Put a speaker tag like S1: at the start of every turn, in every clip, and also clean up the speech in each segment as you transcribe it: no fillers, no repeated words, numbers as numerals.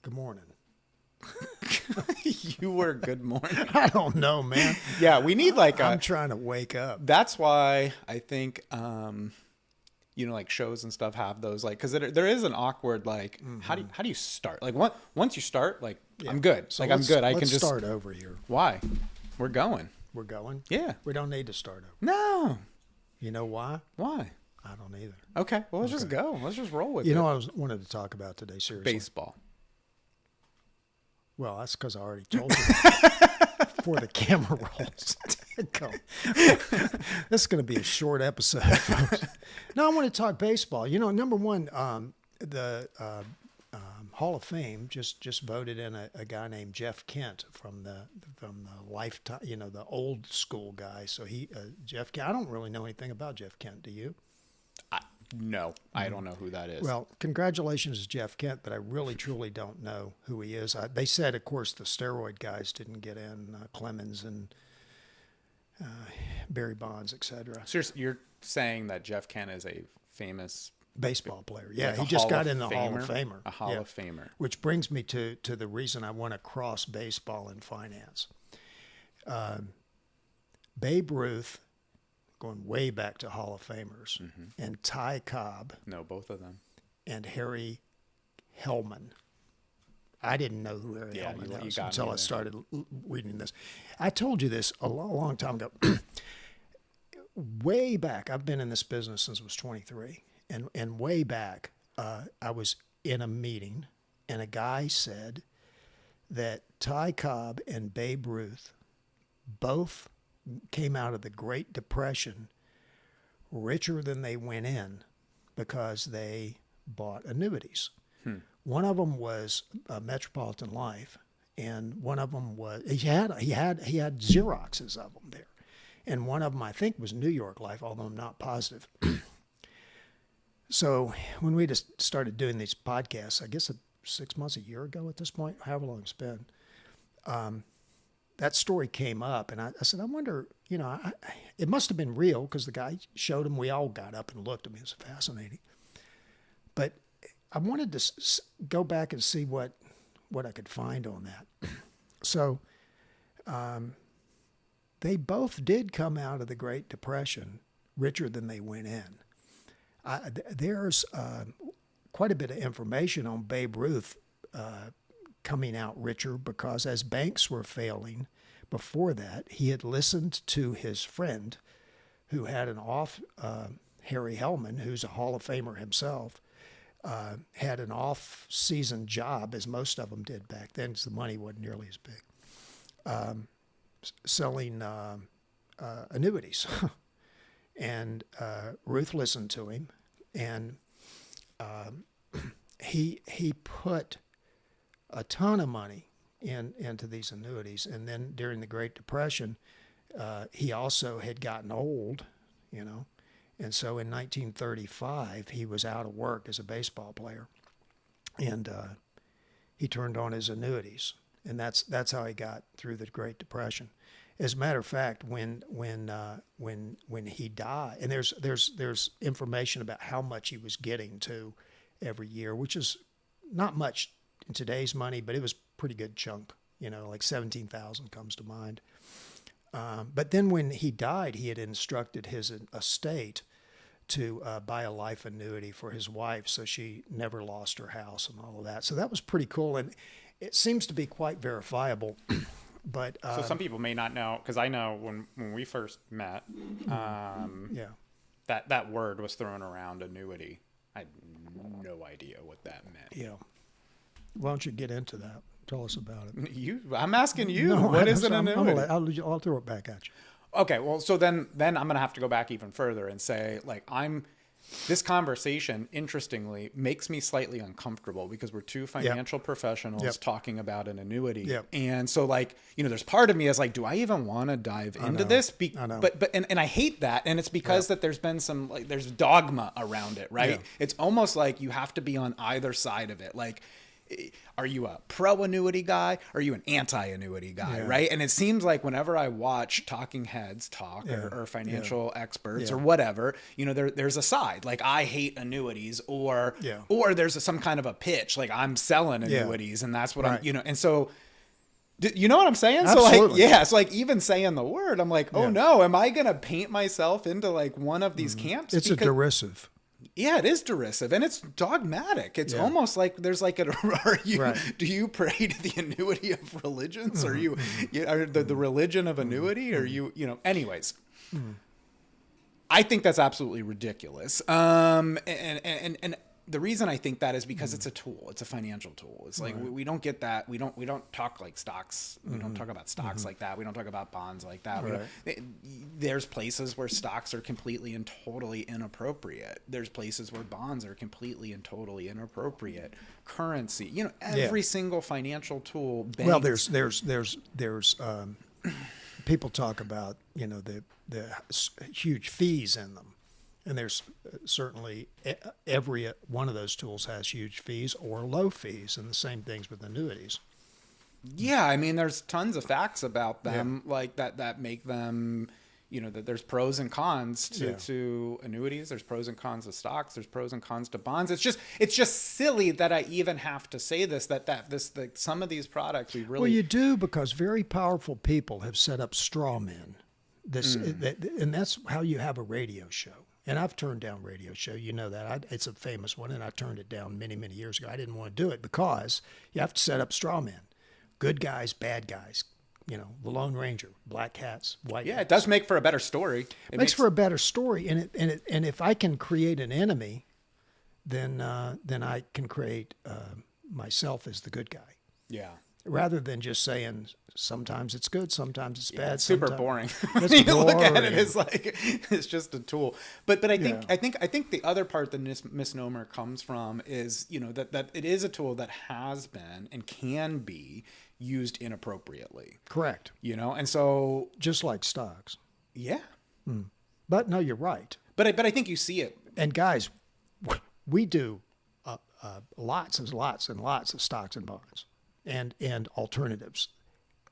S1: Good morning.
S2: You were good morning.
S1: I don't know, man.
S2: Yeah, we need
S1: I'm trying to wake up.
S2: That's why I think, like shows and stuff have those, like, because there is an awkward, like, how do you start? Like, once you start, like, yeah. I'm good.
S1: So
S2: I'm good. I can just
S1: start over here.
S2: Why? We're going.
S1: We're going?
S2: Yeah.
S1: We don't need to start over.
S2: No.
S1: You know why?
S2: Why?
S1: I don't either.
S2: Okay. Well, let's just go. Let's just roll with it.
S1: You know what I wanted to talk about today, seriously?
S2: Baseball.
S1: Well, that's because I already told you that before the camera rolls. This is going to be a short episode, folks. No, I want to talk baseball. You know, number one, the Hall of Fame just voted in a guy named Jeff Kent from the Lifetime, the old school guy. So Jeff Kent. I don't really know anything about Jeff Kent. Do you?
S2: No, I don't know who that is.
S1: Well, congratulations to Jeff Kent, but I really, truly don't know who he is. They said, of course, the steroid guys didn't get in, Clemens and Barry Bonds, etc.
S2: So you're saying that Jeff Kent is a famous
S1: baseball player. Yeah,
S2: like
S1: he just got in the Hall of Famer.
S2: A Hall of Famer.
S1: Which brings me to the reason I want to cross baseball and finance. Babe Ruth, going way back to Hall of Famers, and Ty Cobb.
S2: No, both of them.
S1: And Harry Hellman. I didn't know who Harry Hellman was until I started reading this. I told you this a long time ago. Way back, I've been in this business since I was 23. And way back, I was in a meeting, and a guy said that Ty Cobb and Babe Ruth both came out of the Great Depression richer than they went in because they bought annuities. One of them was Metropolitan Life, and one of them was he had Xeroxes of them there, and one of them I think was New York Life, although I'm not positive. So when we just started doing these podcasts, I guess 6 months, a year ago at this point, however long it's been, that story came up, and I said, I wonder, it must have been real because the guy showed him. We all got up and looked. I mean, it was fascinating. But I wanted to go back and see what I could find on that. So they both did come out of the Great Depression richer than they went in. There's quite a bit of information on Babe Ruth coming out richer because as banks were failing before that, he had listened to his friend who had an Harry Hellman, who's a Hall of Famer himself, had an off-season job, as most of them did back then because the money wasn't nearly as big, selling annuities. And Ruth listened to him, and he put a ton of money into these annuities. And then during the Great Depression, he also had gotten old, and so in 1935 he was out of work as a baseball player, and he turned on his annuities, and that's how he got through the Great Depression. As a matter of fact, when he died, and there's information about how much he was getting to every year, which is not much in today's money, but it was a pretty good chunk. Like $17,000 comes to mind. But then when he died, he had instructed his estate to buy a life annuity for his wife, so she never lost her house and all of that. So that was pretty cool, and it seems to be quite verifiable. But
S2: so some people may not know, because I know when we first met, that word was thrown around, annuity. I had no idea what that meant.
S1: Yeah. Why don't you get into that? Tell us about it.
S2: I'm asking you.
S1: No,
S2: what is an annuity?
S1: I'll throw it back at you.
S2: Okay. Well, so then I'm going to have to go back even further and say, this conversation, interestingly, makes me slightly uncomfortable because we're two financial professionals talking about an annuity. Yep. And so there's part of me is like, do I even want to dive into this?
S1: I know.
S2: But I hate that. And it's because that there's been there's dogma around it, right? Yeah. It's almost like you have to be on either side of it. Like, are you a pro annuity guy? Or are you an anti annuity guy? Right. And it seems like whenever I watch talking heads talk or financial experts or whatever, there's a side like I hate annuities or there's some kind of a pitch like I'm selling annuities and that's what I'm, and so. You know what I'm saying?
S1: Absolutely.
S2: So it's like even saying the word, I'm like, oh no, am I going to paint myself into like one of these camps?
S1: It's a derisive.
S2: Yeah, it is derisive and it's dogmatic. It's almost like there's like do you pray to the annuity of religions? Are you are the religion of annuity? Or anyways. I think that's absolutely ridiculous. And the reason I think that is because it's a tool. It's a financial tool. It's like we don't get that. We don't talk like stocks. We don't talk about stocks like that. We don't talk about bonds like that. There's places where stocks are completely and totally inappropriate. There's places where bonds are completely and totally inappropriate. Currency, every single financial tool. Banks,
S1: well, there's people talk about the huge fees in them. And there's certainly every one of those tools has huge fees or low fees, and the same things with annuities.
S2: Yeah, I mean, there's tons of facts about them like that make them, that there's pros and cons to annuities. There's pros and cons to stocks. There's pros and cons to bonds. It's just silly that I even have to say this. That some of these products we really.
S1: Well, you do because very powerful people have set up straw men. And that's how you have a radio show. And I've turned down radio show. You know that. It's a famous one, and I turned it down many, many years ago. I didn't want to do it because you have to set up straw men. Good guys, bad guys. The Lone Ranger, black hats, white hats.
S2: It does make for a better story.
S1: It makes for a better story. And if I can create an enemy, then I can create myself as the good guy.
S2: Yeah.
S1: Rather than just saying sometimes it's good, sometimes it's bad.
S2: It's super boring.
S1: It's
S2: you
S1: boring.
S2: Look at it as like it's just a tool. But I think the other part the misnomer comes from is that it is a tool that has been and can be used inappropriately.
S1: Correct.
S2: And so
S1: just like stocks.
S2: Yeah.
S1: But no, you're right.
S2: But I think you see it.
S1: And guys, we do lots and lots of stocks and bonds. And alternatives,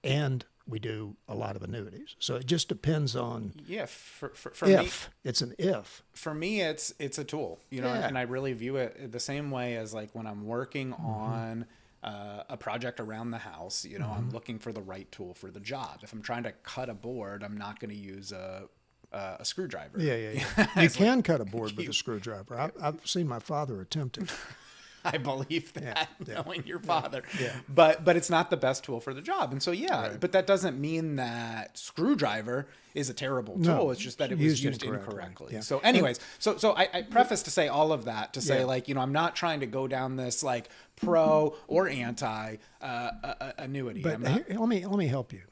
S1: and we do a lot of annuities. So it just depends on
S2: for
S1: if
S2: me,
S1: it's an if.
S2: For me, it's a tool, and I really view it the same way as like when I'm working on a project around the house. I'm looking for the right tool for the job. If I'm trying to cut a board, I'm not going to use a screwdriver.
S1: Yeah. You can cut a board with a screwdriver. I've seen my father attempt it.
S2: I believe that, knowing your father.
S1: Yeah.
S2: But it's not the best tool for the job. And so, but that doesn't mean that screwdriver is a terrible tool.
S1: No,
S2: it's just that it was used incorrectly.
S1: Yeah.
S2: So anyways, so I preface to say all of that to say like, I'm not trying to go down this like pro or anti annuity.
S1: But let me help you.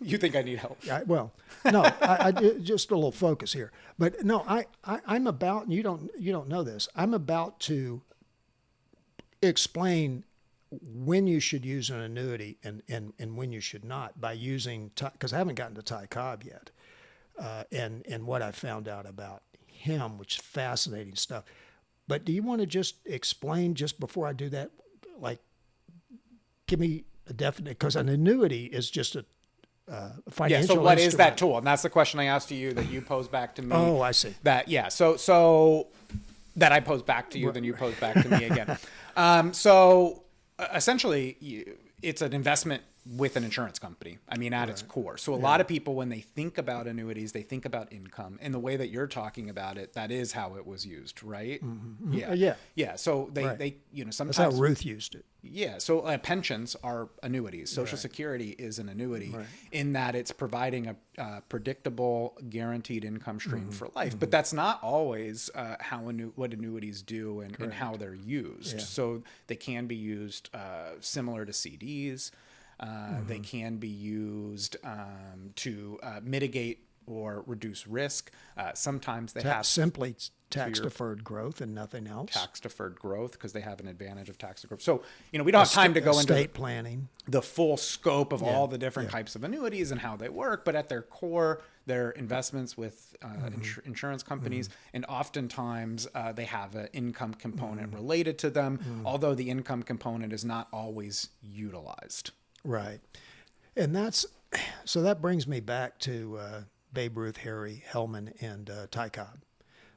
S2: You think I need help?
S1: I just a little focus here. But no, I'm about, and you don't know this, I'm about to explain when you should use an annuity and when you should not by using, because I haven't gotten to Cobb yet, and what I found out about him, which is fascinating stuff. But do you want to just explain just before I do that, like give me a definite, because an annuity is just a financial
S2: so what is that
S1: instrument.
S2: tool? And that's the question I asked to you that you posed back to me.
S1: Oh, I see.
S2: So that I posed back to you, then you posed back to me again. So essentially, it's an investment with an insurance company. I mean, at its core. So a lot of people, when they think about annuities, they think about income. And the way that you're talking about it, that is how it was used, right?
S1: Mm-hmm.
S2: Yeah. So they sometimes.
S1: That's how Ruth used it.
S2: Yeah. So pensions are annuities. Social Security is an annuity in that it's providing a predictable, guaranteed income stream for life. But that's not always what annuities do and how they're used. Yeah. So they can be used similar to CDs. They can be used to mitigate or reduce risk. Sometimes they have
S1: simply tax-deferred growth and nothing else.
S2: Tax-deferred growth because they have an advantage of tax-deferred. So, we don't have time to go into
S1: estate planning,
S2: the full scope of all the different types of annuities and how they work. But at their core, they're investments with insurance companies. And oftentimes they have an income component related to them, although the income component is not always utilized.
S1: Right. And so that brings me back to Babe Ruth, Harry Hellman, and Ty Cobb.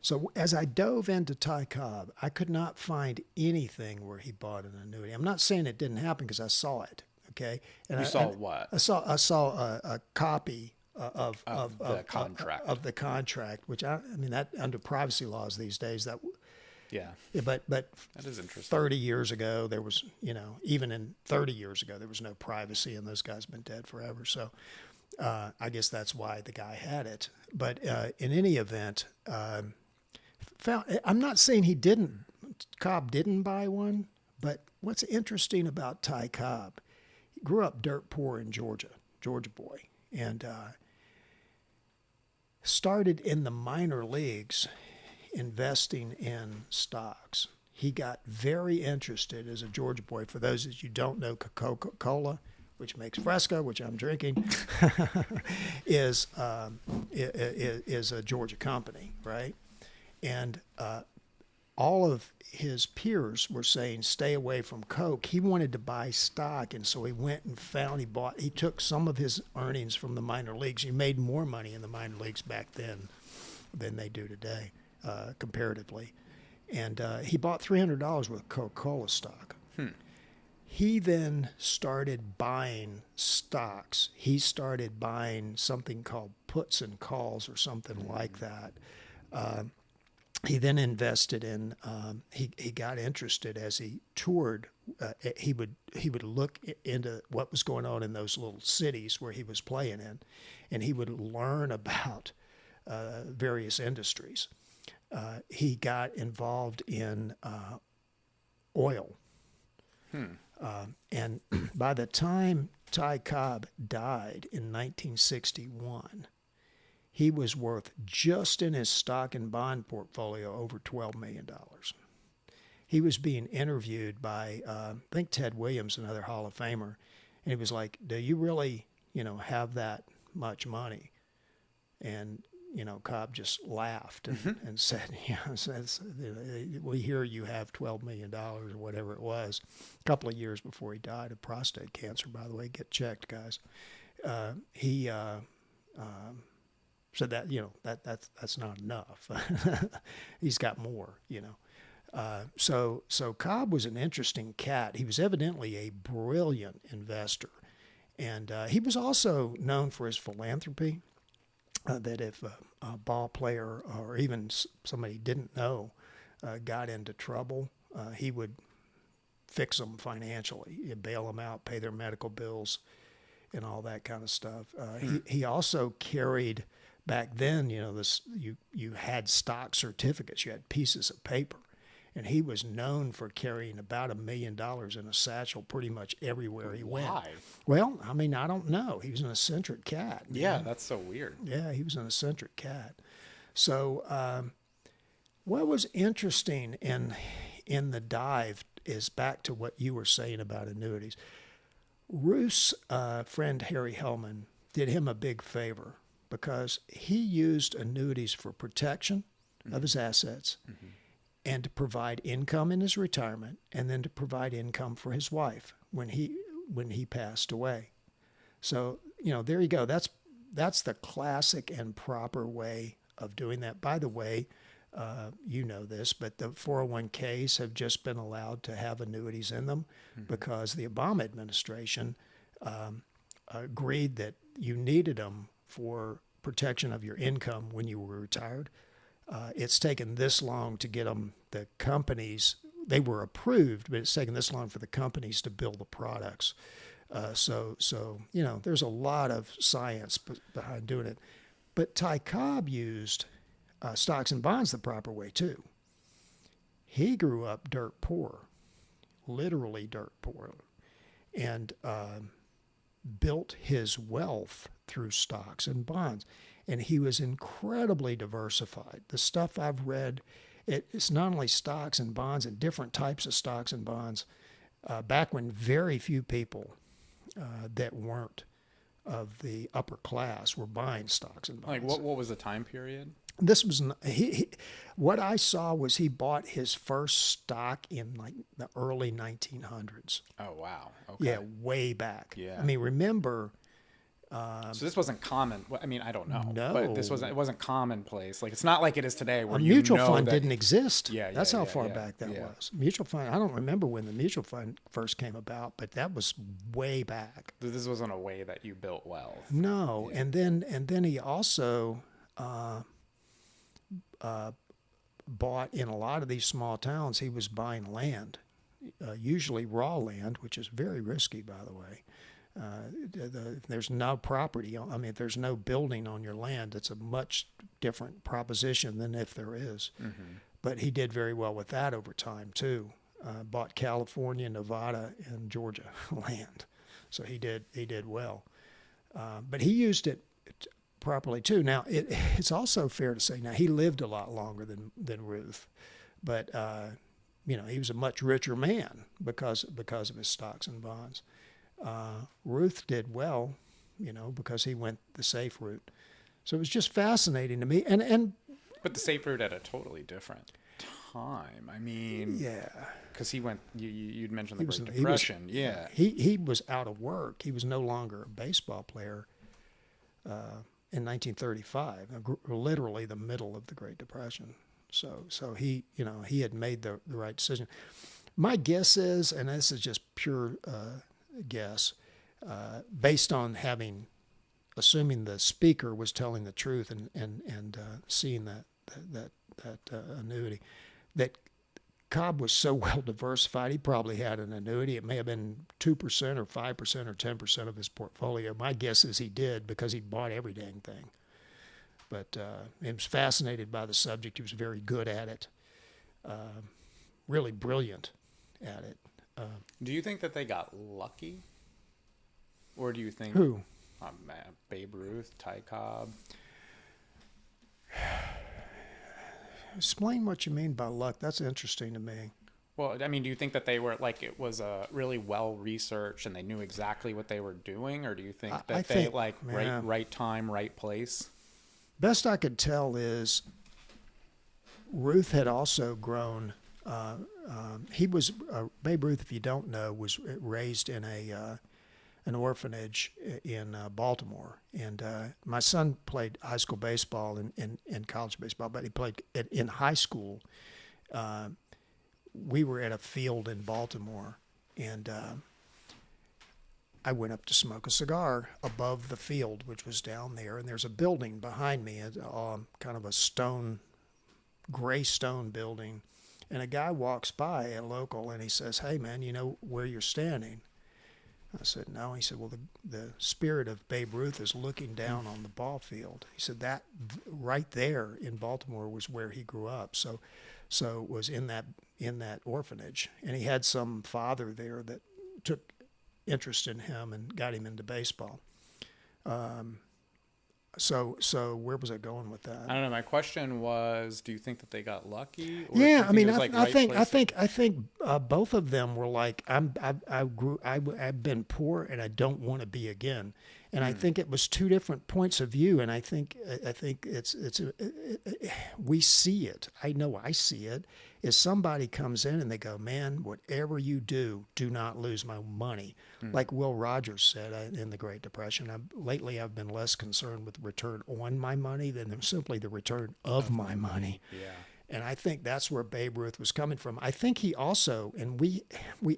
S1: So as I dove into Ty Cobb, I could not find anything where he bought an annuity. I'm not saying it didn't happen because I saw it. Okay. And
S2: What?
S1: I saw a copy of
S2: the contract.
S1: Of the contract, which I mean that under privacy laws these days that.
S2: Yeah.
S1: But
S2: that is interesting.
S1: 30 years ago, there was, even in 30 years ago, there was no privacy, and those guys have been dead forever. So I guess that's why the guy had it. But in any event, I'm not saying Cobb didn't buy one, but what's interesting about Ty Cobb, he grew up dirt poor in Georgia boy, and started in the minor leagues investing in stocks. He got very interested as a Georgia boy. For those of you who don't know, Coca-Cola, which makes Fresca, which I'm drinking, is a Georgia company, right? And all of his peers were saying, stay away from Coke. He wanted to buy stock, and so he went and he took some of his earnings from the minor leagues. He made more money in the minor leagues back then than they do today. Comparatively, and he bought $300 worth of Coca-Cola stock. He then started buying stocks. He started buying something called puts and calls or something like that. He then invested in. He got interested as he toured. He would look into what was going on in those little cities where he was playing in, and he would learn about various industries. He got involved in oil. And by the time Ty Cobb died in 1961, he was worth, just in his stock and bond portfolio, over $12 million. He was being interviewed by, I think, Ted Williams, another Hall of Famer, and he was like, do you really, have that much money? And Cobb just laughed and said, we hear you have $12 million or whatever it was. A couple of years before he died of prostate cancer, by the way. Get checked, guys. He said that, that's not enough. He's got more, So Cobb was an interesting cat. He was evidently a brilliant investor. And he was also known for his philanthropy. That if a ball player or even somebody he didn't know got into trouble, he would fix them financially. He'd bail them out, pay their medical bills, and all that kind of stuff. He also carried, back then, you had stock certificates, you had pieces of paper, and he was known for carrying about $1 million in a satchel pretty much everywhere he went.
S2: Why?
S1: Well, I mean, I don't know. He was an eccentric cat.
S2: Yeah, that's so weird.
S1: Yeah, he was an eccentric cat. So what was interesting in the dive is back to what you were saying about annuities. Ruth's friend Harry Hellman did him a big favor because he used annuities for protection of his assets and to provide income in his retirement, and then to provide income for his wife when he passed away. So, there you go. That's the classic and proper way of doing that. By the way, you know this, but the 401ks have just been allowed to have annuities in them because the Obama administration agreed that you needed them for protection of your income when you were retired. It's taken this long to get them, the companies, they were approved, but it's taken this long for the companies to build the products. So there's a lot of science behind doing it. But Ty Cobb used stocks and bonds the proper way too. He grew up dirt poor, literally dirt poor, and built his wealth through stocks and bonds. and he was incredibly diversified. The stuff I've read, it's not only stocks and bonds and different types of stocks and bonds, back when very few people that weren't of the upper class were buying stocks and bonds.
S2: Like what was the time period?
S1: This was what I saw was he bought his first stock in like the early 1900s.
S2: Oh wow! Okay.
S1: Yeah, way back.
S2: Yeah.
S1: I mean, remember.
S2: So this wasn't common. I mean, I don't know.
S1: No.
S2: But it wasn't commonplace. Like it's not like it is today where
S1: A mutual fund
S2: that,
S1: didn't exist.
S2: Yeah,
S1: That's how far
S2: yeah,
S1: back that
S2: yeah.
S1: was. Mutual fund. I don't remember when the mutual fund first came about, but that was way back.
S2: This wasn't a way that you built wealth.
S1: No,
S2: Yeah.
S1: and then he also bought in a lot of these small towns. He was buying land, usually raw land, which is very risky, by the way. There's no property. I mean, if there's no building on your land, it's a much different proposition than if there is.
S2: Mm-hmm.
S1: But he did very well with that over time too. Bought California, Nevada, and Georgia land, so he did well. But he used it properly too. Now it's also fair to say now he lived a lot longer than Ruth, but he was a much richer man because of his stocks and bonds. Ruth did well, because he went the safe route. So it was just fascinating to me.
S2: But the safe route at a totally different time. I mean,
S1: yeah,
S2: because he went. You'd mentioned the
S1: He was-
S2: Great
S1: he was-
S2: Depression. Yeah.
S1: he was out of work. He was no longer a baseball player in 1935, literally the middle of the Great Depression. So he had made the right decision. My guess is, and this is just pure guess, based on assuming the speaker was telling the truth and seeing that annuity, that Cobb was so well diversified, he probably had an annuity. It may have been 2% or 5% or 10% of his portfolio. My guess is he did because he bought every dang thing. But he was fascinated by the subject. He was very good at it, really brilliant at it.
S2: Do you think that they got lucky, or do you think
S1: Who?
S2: Babe Ruth, Ty Cobb?
S1: Explain what you mean by luck. That's interesting to me.
S2: Well, I mean, do you think that they were it was really well researched and they knew exactly what they were doing, or do you think that they right time, right place?
S1: Best I could tell is Ruth had also grown. He was Babe Ruth, if you don't know, was raised in an orphanage in Baltimore, and my son played high school baseball and college baseball, but he played in high school. We were at a field in Baltimore, and I went up to smoke a cigar above the field, which was down there, and there's a building behind me, kind of a gray stone building, and a guy walks by, a local, and he says, "Hey man, you know where you're standing?" I said, "No." He said, "Well, the spirit of Babe Ruth is looking down on the ball field." He said that right there in Baltimore was where he grew up. So it was in that orphanage, and he had some father there that took interest in him and got him into baseball. So where was I going with that?
S2: I don't know. My question was, do you think that they got lucky? Or
S1: Yeah, I mean,
S2: I
S1: think both of them were like, I've been poor and I don't want to be again, and I think it was two different points of view, and I think we see it. I know I see it. Is somebody comes in and they go, "Man, whatever you do, do not lose my money." Like Will Rogers said in the Great Depression. Lately, I've been less concerned with the return on my money than simply the return of my money.
S2: Yeah.
S1: And I think that's where Babe Ruth was coming from. I think he also, and we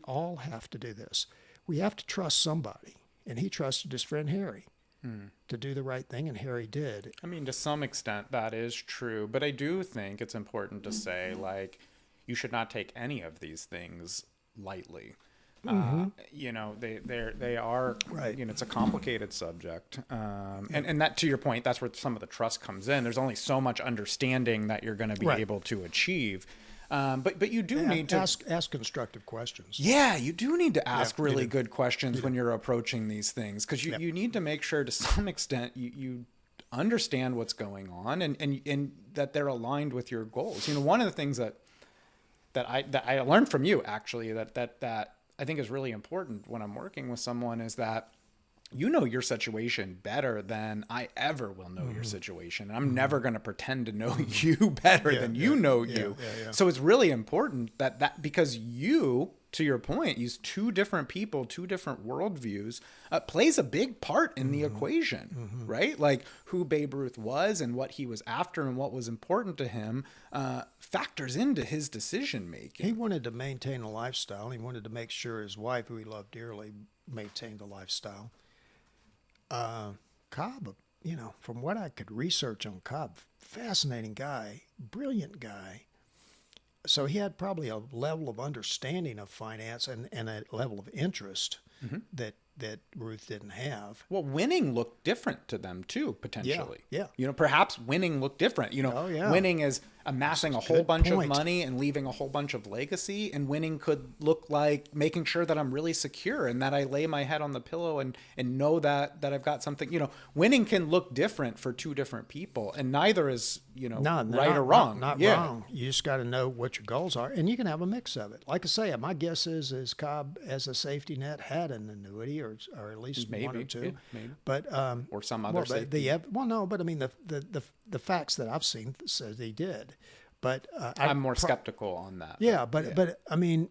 S1: all have to do this, we have to trust somebody. And he trusted his friend Harry to do the right thing, and Harry did.
S2: I mean, to some extent, that is true. But I do think it's important to say, you should not take any of these things lightly. They are,
S1: right.
S2: It's a complicated subject. And that, to your point, that's where some of the trust comes in. There's only so much understanding that you're going to be able to achieve. But you do need to
S1: ask constructive questions.
S2: Yeah, you do need to ask really good questions when you're approaching these things, because you need to make sure to some extent you understand what's going on, and that they're aligned with your goals. One of the things that I learned from you, actually, that I think is really important when I'm working with someone, is that you know your situation better than I ever will know your situation. And I'm never going to pretend to know you better than you know you. So it's really important that because you, to your point, use two different people, two different worldviews, plays a big part in the equation, right? Like who Babe Ruth was and what he was after and what was important to him factors into his decision making.
S1: He wanted to maintain a lifestyle. He wanted to make sure his wife, who he loved dearly, maintained a lifestyle. Cobb, from what I could research on Cobb, fascinating guy, brilliant guy. So he had probably a level of understanding of finance and a level of interest that Ruth didn't have.
S2: Well, winning looked different to them too, potentially.
S1: Yeah.
S2: Perhaps winning looked different. Winning is amassing a whole bunch of money and leaving a whole bunch of legacy, and winning could look like making sure that I'm really secure and that I lay my head on the pillow and know that I've got something. Winning can look different for two different people, and neither is right or wrong.
S1: Not wrong. You just got to know what your goals are, and you can have a mix of it. Like I say, my guess is Cobb, as a safety net, had an annuity or at least
S2: maybe,
S1: one or two,
S2: maybe.
S1: But
S2: or some other safety.
S1: But I mean the facts that I've seen says he did. But
S2: I'm more skeptical on that.
S1: Yeah, but I mean,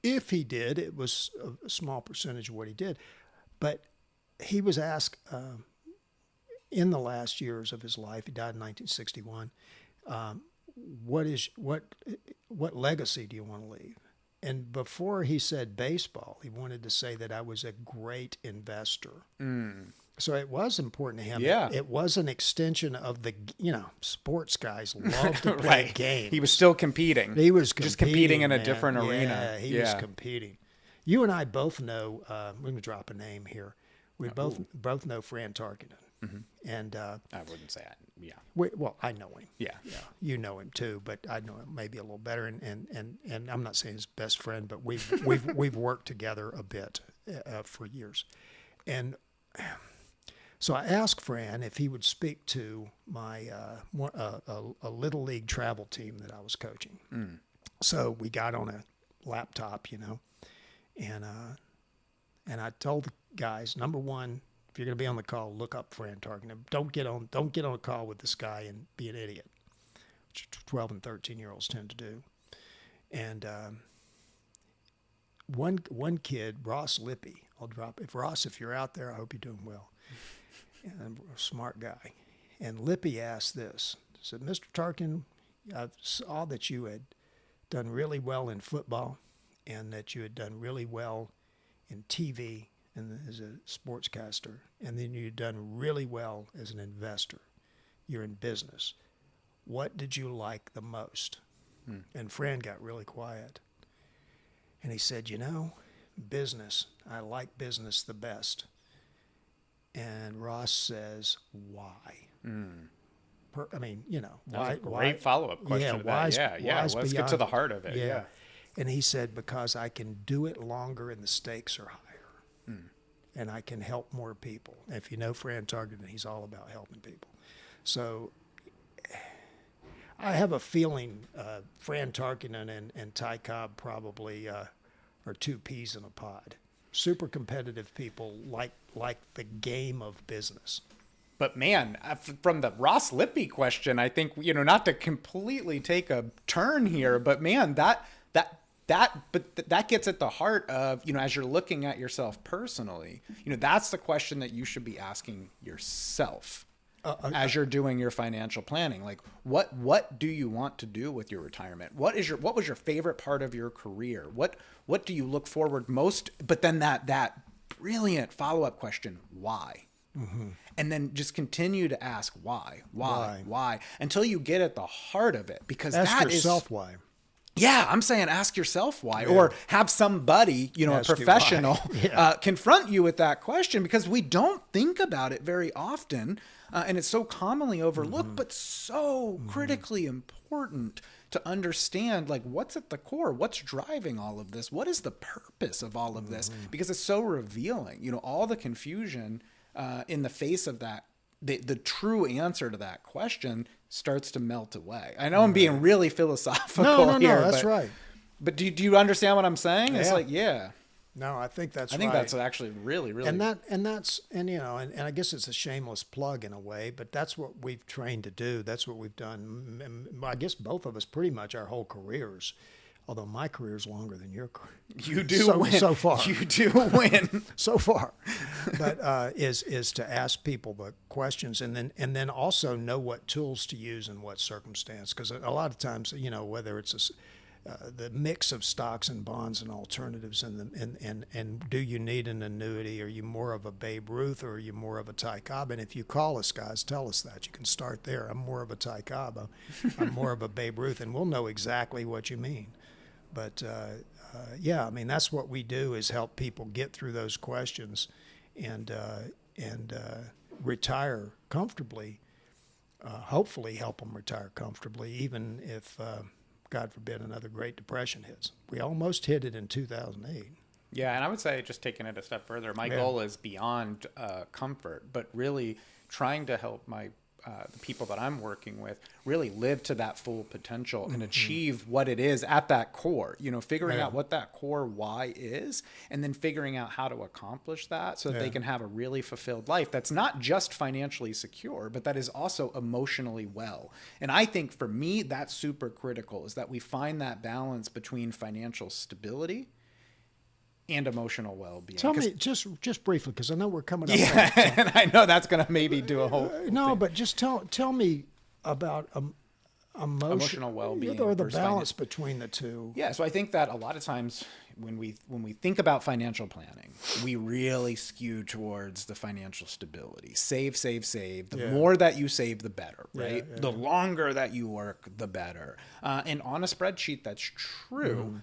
S1: if he did, it was a small percentage of what he did. But he was asked in the last years of his life, he died in 1961, what legacy do you want to leave? And before he said baseball, he wanted to say that I was a great investor. So it was important to him.
S2: Yeah.
S1: It was an extension of the, sports guys love to play games.
S2: He was still competing.
S1: He was
S2: just competing in a different arena.
S1: Yeah, he was competing. You and I both know, we're going to drop a name here. We both know Fran Tarkenton. And
S2: I wouldn't say that. Yeah.
S1: Well, I know him.
S2: Yeah.
S1: You know him too, but I know him maybe a little better. And I'm not saying his best friend, but we've worked together a bit for years. And so I asked Fran if he would speak to my a little league travel team that I was coaching. So we got on a laptop, and I told the guys, number one, if you're going to be on the call, look up Fran Tarkenton. Don't get on a call with this guy and be an idiot, which 12 and 13-year-olds tend to do. And one kid, Ross Lippy, if you're out there, I hope you're doing well. And a smart guy. And Lippy asked this. He said, Mr. Tarkenton, I saw that you had done really well in football and that you had done really well in TV and as a sportscaster, and then you'd done really well as an investor. You're in business. What did you like the most? And Fran got really quiet. And he said, business. I like business the best. And Ross says, why? Why?
S2: That's a great follow-up question. Let's get to the heart of it. Yeah.
S1: And he said, because I can do it longer and the stakes are higher. And I can help more people. If you know Fran Tarkenton, he's all about helping people. So I have a feeling Fran Tarkenton and Ty Cobb probably are two peas in a pod. Super competitive people like the game of business.
S2: But man, from the Ross Lippy question, I think, not to completely take a turn here, but man, that gets at the heart of, as you're looking at yourself personally, that's the question that you should be asking yourself as you're doing your financial planning. Like, what do you want to do with your retirement? What was your favorite part of your career? What do you look forward most? But then that brilliant follow-up question, why? And then just continue to ask why until you get at the heart of it, because
S1: ask yourself why.
S2: Yeah, I'm saying ask yourself why, or have somebody, a professional, confront you with that question, because we don't think about it very often, and it's so commonly overlooked, but so critically important to understand, like, what's at the core, what's driving all of this, what is the purpose of all of this, because it's so revealing. All the confusion in the face of that, the true answer to that question starts to melt away. I know I'm being really philosophical here.
S1: No, that's right.
S2: But do you understand what I'm saying?
S1: Yeah.
S2: It's like, yeah.
S1: No, I think that's
S2: I think that's actually really, really.
S1: And I guess it's a shameless plug in a way, but that's what we've trained to do. That's what we've done. I guess both of us pretty much our whole careers, although my career is longer than your career.
S2: You do win.
S1: So far.
S2: You do win.
S1: So far. But is to ask people the questions and then also know what tools to use in what circumstance. Because a lot of times, whether it's the mix of stocks and bonds and alternatives and do you need an annuity? Are you more of a Babe Ruth or are you more of a Ty Cobb? And if you call us, guys, tell us that. You can start there. I'm more of a Ty Cobb. I'm more of a Babe Ruth, and we'll know exactly what you mean. But yeah, I mean, that's what we do is help people get through those questions and retire comfortably. Hopefully help them retire comfortably, even if God forbid, another Great Depression hits. We almost hit it in 2008.
S2: Yeah, and I would say, just taking it a step further, my goal is beyond comfort, but really trying to help the people that I'm working with really live to that full potential and achieve what it is at that core, figuring out what that core why is, and then figuring out how to accomplish that so that they can have a really fulfilled life that's not just financially secure, but that is also emotionally well. And I think for me, that's super critical, is that we find that balance between financial stability and emotional well-being.
S1: Tell me just briefly, because I know we're coming up.
S2: Yeah, and I know that's going to maybe do a whole thing.
S1: But just tell me about
S2: emotional well-being
S1: or the balance between the two.
S2: Yeah, so I think that a lot of times when we think about financial planning, we really skew towards the financial stability. Save. The more that you save, the better, right? The longer that you work, the better. And on a spreadsheet, that's true.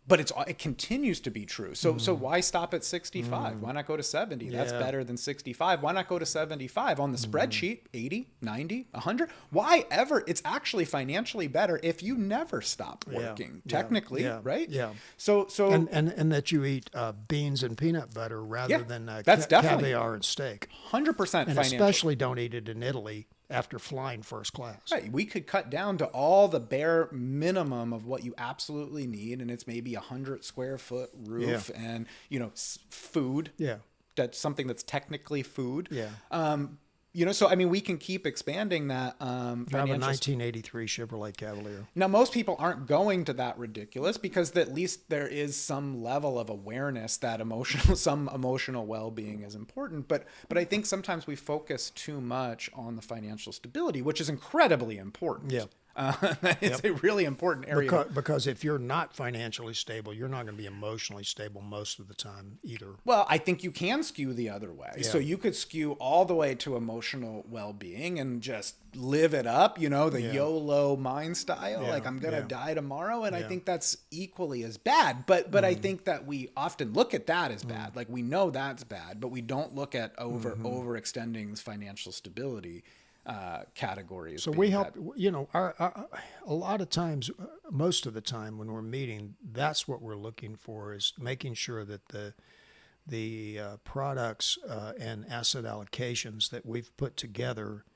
S2: But it continues to be true. So why stop at 65? Why not go to 70? That's better than 65. Why not go to 75? On the spreadsheet, 80, 90, 100. Why ever? It's actually financially better if you never stop working, technically, right?
S1: Yeah.
S2: So
S1: and that you eat beans and peanut butter rather than
S2: that's definitely
S1: caviar and steak.
S2: 100%
S1: and especially don't eat it in Italy after flying first class.
S2: Right. We could cut down to all the bare minimum of what you absolutely need, and it's maybe 100 square foot roof and, food.
S1: Yeah.
S2: That's something that's technically food.
S1: Yeah.
S2: So, I mean, we can keep expanding that.
S1: I have a 1983 Chevrolet Cavalier.
S2: Now, most people aren't going to that ridiculous because at least there is some level of awareness that some emotional well-being is important. But I think sometimes we focus too much on the financial stability, which is incredibly important.
S1: Yeah.
S2: It's a really important area.
S1: Because if you're not financially stable, you're not going to be emotionally stable most of the time either.
S2: Well, I think you can skew the other way.
S1: Yeah.
S2: So you could skew all the way to emotional well-being and just live it up, the YOLO mind style, like I'm going to die tomorrow. And I think that's equally as bad. But I think that we often look at that as bad. Like we know that's bad, but we don't look at overextending financial stability categories.
S1: So we help, a lot of times, most of the time when we're meeting, that's what we're looking for, is making sure that the products and asset allocations that we've put together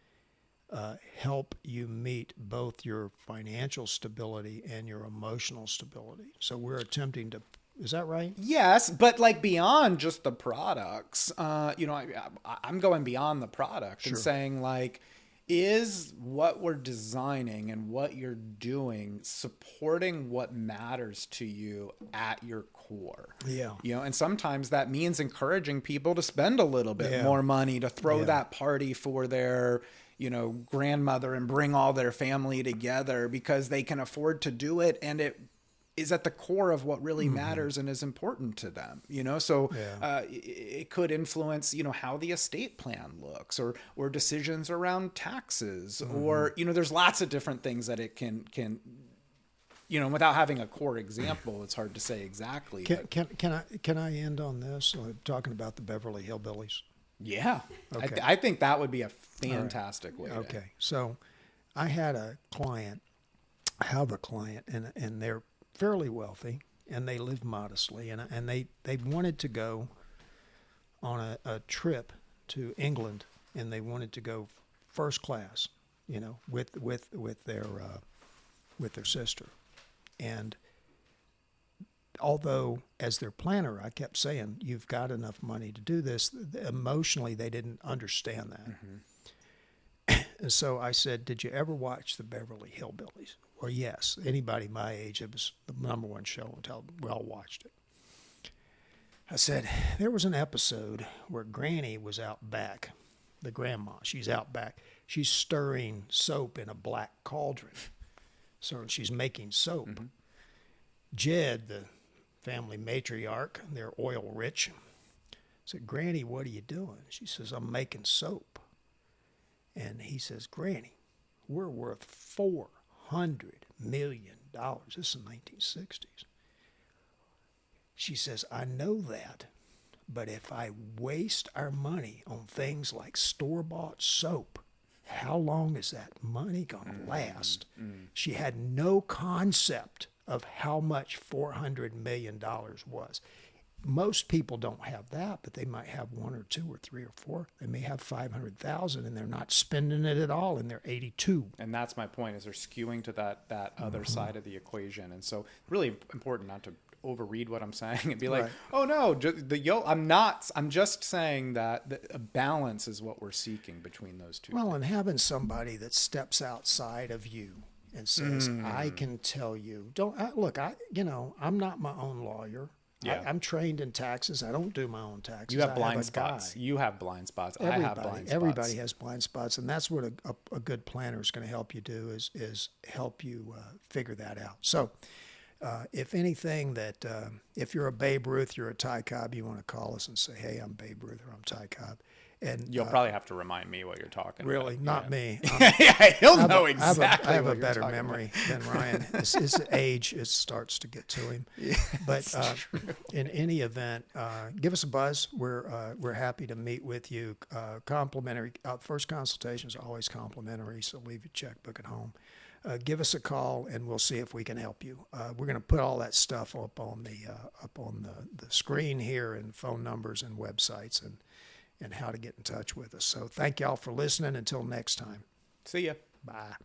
S1: help you meet both your financial stability and your emotional stability. So we're attempting to. Is that right?
S2: Yes, but like beyond just the products, I'm going beyond the product and saying like, is what we're designing and what you're doing supporting what matters to you at your core?
S1: Yeah.
S2: And sometimes that means encouraging people to spend a little bit more money, to throw that party for their, grandmother and bring all their family together because they can afford to do it. And it is at the core of what really matters and is important to them, so it could influence, how the estate plan looks or decisions around taxes or, there's lots of different things that it can, without having a core example, it's hard to say exactly.
S1: Can I end on this? Talking about the Beverly Hillbillies.
S2: Yeah.
S1: Okay.
S2: I think that would be a fantastic way.
S1: Okay. So I have a client and they're fairly wealthy, and they live modestly, and they wanted to go on a trip to England, and they wanted to go first class, you know, with their sister. And although as their planner, I kept saying, you've got enough money to do this, emotionally they didn't understand that. Mm-hmm. And so I said, did you ever watch the Beverly Hillbillies? Well, yes. Anybody my age, it was the number one show on television. We all watched it. I said, there was an episode where Granny was out back, the grandma, she's out back. She's stirring soap in a black cauldron. So she's making soap. Mm-hmm. Jed, the family matriarch, they're oil rich, said, Granny, what are you doing? She says, I'm making soap. And he says, Granny, we're worth $400 million. This is the 1960s. She says, I know that, but if I waste our money on things like store-bought soap, how long is that money going to last? She had no concept of how much $400 million was. Most people don't have that, but they might have one or two or three or four. They may have 500,000 and they're not spending it at all, and they're 82. And
S2: that's my point, is they're skewing to that other side of the equation. And so really important not to overread what I'm saying and be like, right. Oh no, I'm just saying that a balance is what we're seeking between those two.
S1: Well, things. And having somebody that steps outside of you and says, I can tell you, I'm not my own lawyer. Yeah. I'm trained in taxes. I don't do my own taxes.
S2: You have blind spots. You have blind spots. I have blind spots.
S1: Everybody has blind spots, and that's what a good planner is going to help you do is help you figure that out. So if anything if you're a Babe Ruth, you're a Ty Cobb, you want to call us and say, hey, I'm Babe Ruth or I'm Ty Cobb. And
S2: you'll probably have to remind me what you're talking
S1: really,
S2: about.
S1: Not me.
S2: Yeah, he'll know exactly.
S1: I have a better memory than Ryan. His age, it starts to get to him. Yeah, but in any event, give us a buzz. We're happy to meet with you. Complimentary. First consultations are always complimentary, so leave your checkbook at home. Give us a call, and we'll see if we can help you. We're going to put all that stuff up on the screen here, and phone numbers and websites and how to get in touch with us. So thank y'all for listening. Until next time.
S2: See ya.
S1: Bye.